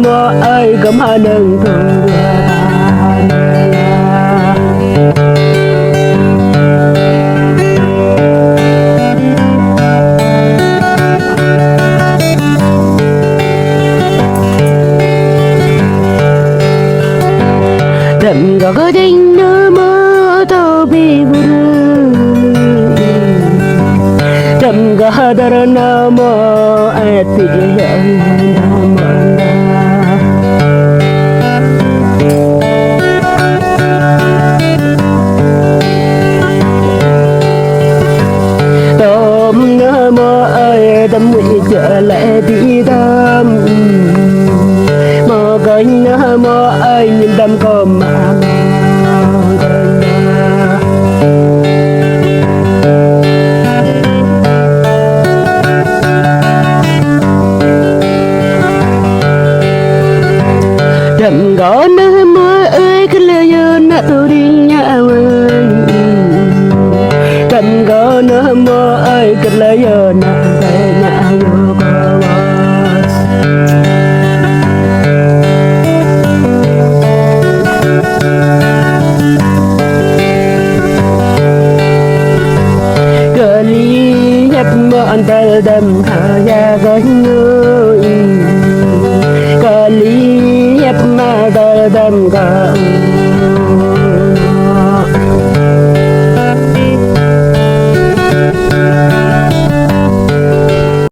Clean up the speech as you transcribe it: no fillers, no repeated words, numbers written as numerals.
mô ơi cấm hà đừng thường đậm có đinh nơ mơ tao bị buồn đậm có đờ nơ mơ ai tị hiện tôm nơ mơ ơi đâm nguyện trở lại đi tâm mơ cánh nơ mơ ơi nhìn đâm cơm mà đậm có nơ mơ ơi cứ lơ nhớ nợ tôi đi nhà ơi đậm có nơ mơ ơi cứ lơ nhớ nợ về nhà vô có cờ ly nhấp mơ anh ta đâm